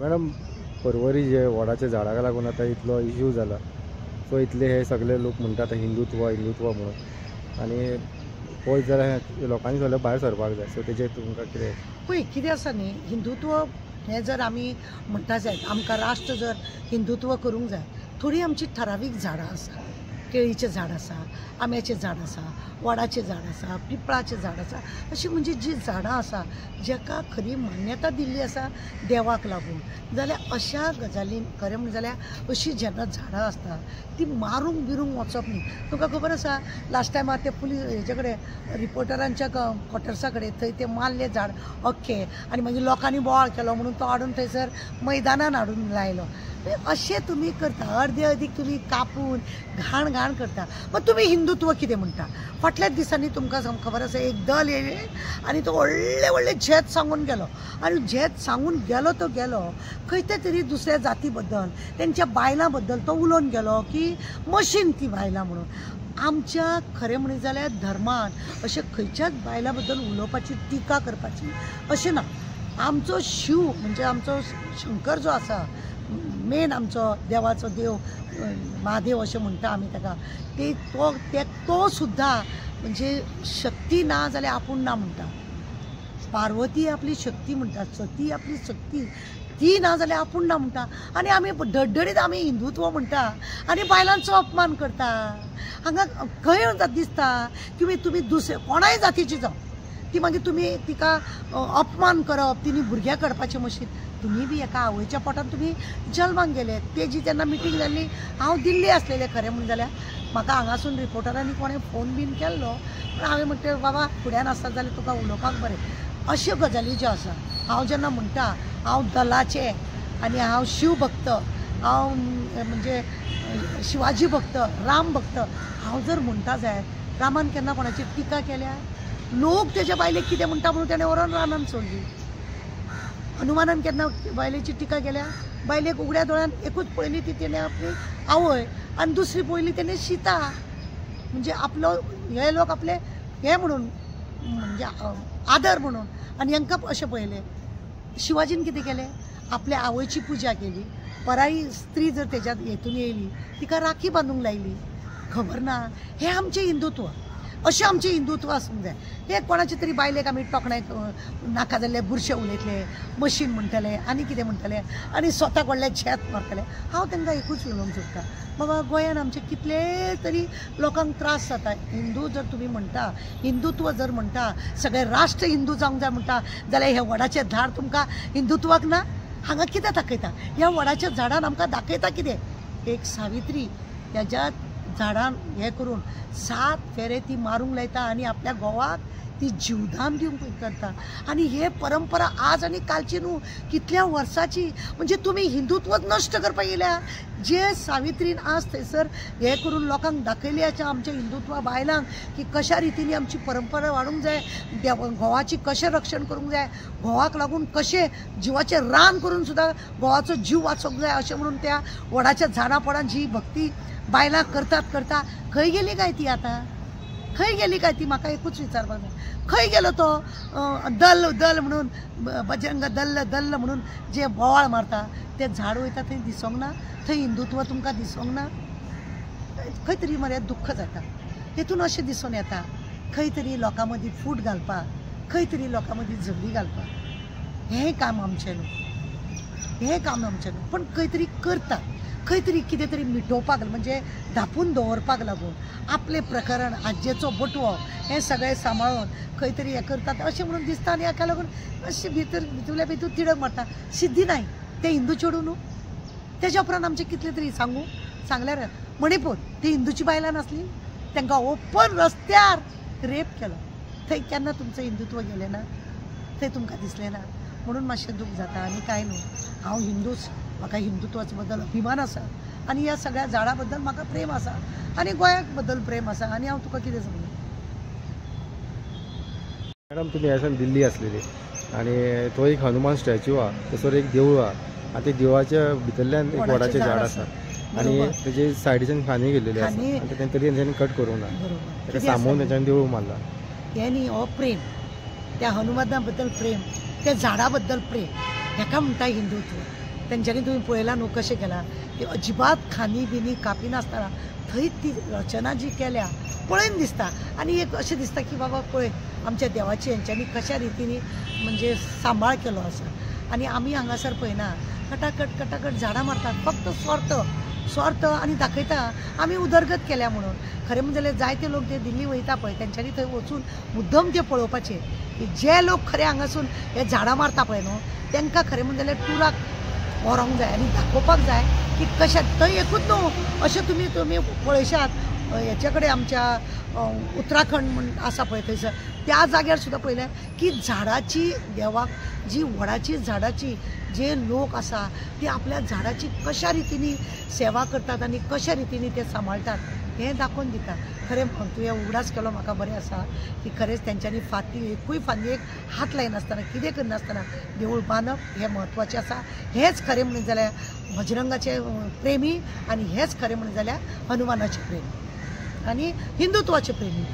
Madam Porvorim जे वडाच्या झाडाक लागून आता इतलो इश्यू झाला, सो इतले हे सगळे लोक म्हणतात हिंदुत्व हिंदुत्व म्हणून, आणि पळयत जाल्यार लोकांनी सगळें भायर सरपाक जाय. सो तेजेर तुमकां कितें? पळय कितें आसा न्ही, हिंदुत्व हें जर आमी म्हणटा जायत, आमकां राष्ट्र जर हिंदुत्व करूंक जाय, थोडी आमची ठरावीक झाडां आसा. केळीचें झाड आसा, आंब्याचें झाड आसा, वडाचें झाड आसा, पिंपळाचें झाड आसा. अशीं म्हणजे जीं झाडां आसा जेका खरी मान्यता दिल्ली आसा देवाक लागून, जाल्यार अशा गजालीन खरें म्हणलें जाल्यार अशीं जेन्ना झाडां आसता ती मारूंक बिरूंक वचप न्ही. तुमकां खबर आसा लास्ट टायमार ते पुलीस हेजे कडेन रिपोर्टरांच्या क्वॉर्टर्सा कडेन थंय ते मारले झाड अख्खे, आनी मागीर लोकांनी बोवाळ केलो म्हणून तो हाडून थंयसर मैदानान हाडून लायलो. अशें तुमी करता, अर्दे अदीक तुमी कापून घाण घाण करता. मग तुमी हिंदुत्व कितें म्हणटा? फाटल्याच दिसांनी तुमकां खबर आसा एक दल येयले आनी तो व्हडले व्हडले झेत सांगून गेलो, आनी झेत सांगून गेलो तो गेलो खंय तरी दुसऱ्या जाती बद्दल, तेंच्या बायलां बद्दल तो उलोवन गेलो की मशीन ती बायलां म्हणून. आमच्या खरें म्हणत जाल्यार धर्मान अशें खंयच्याच बायलां बद्दल उलोवपाची, टिका करपाची अशें ना. आमचो शिव म्हणजे आमचो शंकर जो आसा, मेन आमचो देवाचो देव महादेव अशें म्हणटा आमी ताका, तो सुद्दां म्हणजे शक्ती ना जाल्यार आपूण ना म्हणटा. पार्वती आपली शक्ती म्हणटा, सती आपली शक्ती ती ना जाल्यार आपूण ना म्हणटा. आनी आमी धडधडीत आमी हिंदुत्व म्हणटा आनी बायलांचो अपमान करता. हांगा खंय दिसता की तुमी दुसरे कोणाय जातीची जावं ती मागीर तुमी तिका अपमान करप, तिणी भुरग्यां काडपाचें मशीन. तुमी बी एका आवयच्या पोटान तुमी जल्माक गेले. तेजी जेन्ना मिटींग जाल्ली हांव दिल्ली आसलेलें खरें म्हणून जाल्यार म्हाका हांगासून रिपोर्टरांनी कोणें फोन बीन केल्लो, पण हांवें म्हणलें बाबा फुड्यान आसता जाल्यार तुका उलोवपाक बरें. अश्यो गजाली ज्यो आसा, हांव जेन्ना म्हणटा हांव दलाचें आनी हांव शिव भक्त, हांव म्हणजे शिवाजी भक्त, राम भक्त, हांव जर म्हणटा जायत रामान केन्ना कोणाची टिका केल्या? लोक तेज्या बायलेक कितें म्हणटा म्हणून तेणें व्हरोन रानान सोडली. हनुमानान केन्ना बायलेची टिका केल्या? बायलेक उगड्या दोळ्यान एकूच पळयली ती तेणें आपली आवय, आनी दुसरी पळयली तेणें सीता. म्हणजे आपलो हे लोक आपले हे म्हणून म्हणजे आदर म्हणून, आनी हांकां अशें पळयलें. शिवाजीन कितें केलें? आपल्या आवयची पुजा केली. पराई स्त्री जर तेज्या हेतून येयली तिका राखी बांदूंक लायली. खबर ना? हें आमचें हिंदुत्व. अशें आमचें हिंदुत्व आसूंक जाय. हे कोणाचे तरी बायलेक आमी तोखणाय नाका जाल्ले बुरशे उलयतले, मशीन म्हणटले, आनी कितें म्हणटले, आनी स्वताक व्हडले झेत मारतले. हांव तांकां एकूच उलोवंक सोदतां, बाबा गोंयान आमचे कितले तरी लोकांक त्रास जाता. हिंदू जर तुमी म्हणटा, हिंदुत्व जर म्हणटा, सगळे राष्ट्र हिंदू जावंक जाय म्हणटा, जाल्यार हे वडाचें झाड तुमकां हिंदुत्वाक ना? हांगा कितें दाखयता? ह्या वडाच्या झाडान आमकां दाखयता कितें? एक सावित्री हेज्या झाडान हे करून 7 फेरे ती मारूंक लायता आनी आपल्या घोवाक ती जीवदान दिवंक करता. आनी हे परंपरा आज आनी कालची न्हू, कितल्या वर्साची. म्हणजे तुमी हिंदुत्वच नश्ट करपाक येयल्या. जे सावित्रीन आज थंयसर हे करून लोकांक दाखयलें आसा आमच्या हिंदुत्वा बायलांक की कशा रितीनी आमची परंपरा वाडूंक जाय, घोवाची कशें रक्षण करूंक जाय, घोवाक लागून कशें जिवाचें रान करून सुद्दां घोवाचो जीव वाचोवंक जाय अशें म्हणून त्या वडाच्या झाडां पडान जी भक्ती बायलां करता खंय गेली काय ती? आतां खंय गेली काय ती? म्हाका एकूच विचारपाक जाय. खंय गेलो तो दल दल म्हणून, बजरंग दल्ल दल्ल म्हणून जे बोवाळ मारता ते झाड वयता थंय दिसोंक ना? थंय हिंदुत्व तुमकां दिसोंक ना? खंय तरी मरे दुख्ख जाता. हेतून अशें दिसून येता खंय तरी लोकां मदीं फूट घालपाक, खंय तरी लोकां मदीं झगडी घालपाक. हें काम आमचें न्हू, हें काम आमचें न्हू. पण खंय तरी करता, खंय तरी कितें तरी मिटोवपाक म्हणजे धापून दवरपाक लागून आपलें प्रकरण, आज्जेचो बटवो हें सगळें सांबाळून खंय तरी हें करतात अशें म्हणून दिसता. आनी हाका लागून अशें भितरल्या भितर तिडक मारता. सिद्धी नाय ते हिंदू चेडू न्हू. तेज्या उपरांत आमचें कितलें तरी सांगल्यार मणिपूर ती हिंदूची बायलां नासली, तांकां ओपन रस्त्यार रेप केलो. थंय केन्ना तुमचें हिंदुत्व गेलें ना? थंय तुमकां दिसलें ना? म्हणून मातशें दूख जाता. आनी कांय न्हू. हांव हिंदूच, म्हाका हिंदुत्वाचे बद्दल अभिमान आसा आनी ह्या सगळ्या झाडां बद्दल म्हाका प्रेम आसा आनी गोंया बद्दल प्रेम आसा. आनी हांव तुका कितें सांगू? मॅडम तुमी ह्यासान दिल्ली आसलेली आनी थंय एक हनुमान स्टॅच्यू आहा, थंयसर एक देवूळ आहा आनी त्या देवळाच्या भितरल्यान एक वडाचें झाड आसा आनी तेजे सायडीच्यान खांदी गेल्लेली आसा आनी तें तरी तेंच्यांनी कट करूंक ना. ताका सांबून तेंच्यांनी देवूळ मारला. हें न्ही, हो प्रेम, त्या हनुमाना बद्दल प्रेम, त्या झाडा बद्दल प्रेम, हेका म्हणटा हिंदुत्व. तेंच्यांनी तुम्ही पळयला न्हू कशें केला की अजिबात खांदी बिनी कापी नासतना थंय ती रचना जी केल्या पळयन दिसता आनी एक अशें दिसता की बाबा पळय आमच्या देवाची हेंच्यांनी कशा रितीनी म्हणजे सांबाळ केलो आसा आनी आमी हांगासर पळयना कटाकट झाडां मारतात फक्त स्वार्थ आनी दाखयता आमी उदरगत केल्या म्हणून खरें म्हणजे जाल्यार जायते लोक जे दिल्ली वयता पळय तेंच्यांनी थंय वचून मुद्दम ते पळोवपाचें की जे लोक खरे हांगासून हे झाडां मारता पळय न्हू तांकां खरें म्हणजे जाल्यार टुराक व्हरोंक जाय आनी दाखोवपाक जाय की कशें थंय एकूच न्हू अशें तुमी पळयशात हेचे कडेन आमच्या उत्तराखंड म्हण आसा पळय थंयसर त्या जाग्यार सुद्दां पळयलें की झाडाची देवाक जी वडाची झाडाची जे लोक आसा ते आपल्या झाडाची कशा रितीनी सेवा करतात आनी कशा रितीनी ते सांबाळटात हें दाखोवन दिता खरें तुवें उगडास केलो म्हाका बरें आसा की खरेंच तेंच्यांनी एकूय फांदयेक हात लायनासतना कितें करनासतना देवूळ बांदप हें म्हत्वाचें आसा हेंच खरें म्हणून जाल्यार बजरंगाचे प्रेमी आनी हेंच खरें म्हणून जाल्यार हनुमानाचे प्रेमी आनी हिंदुत्वाचे प्रेमी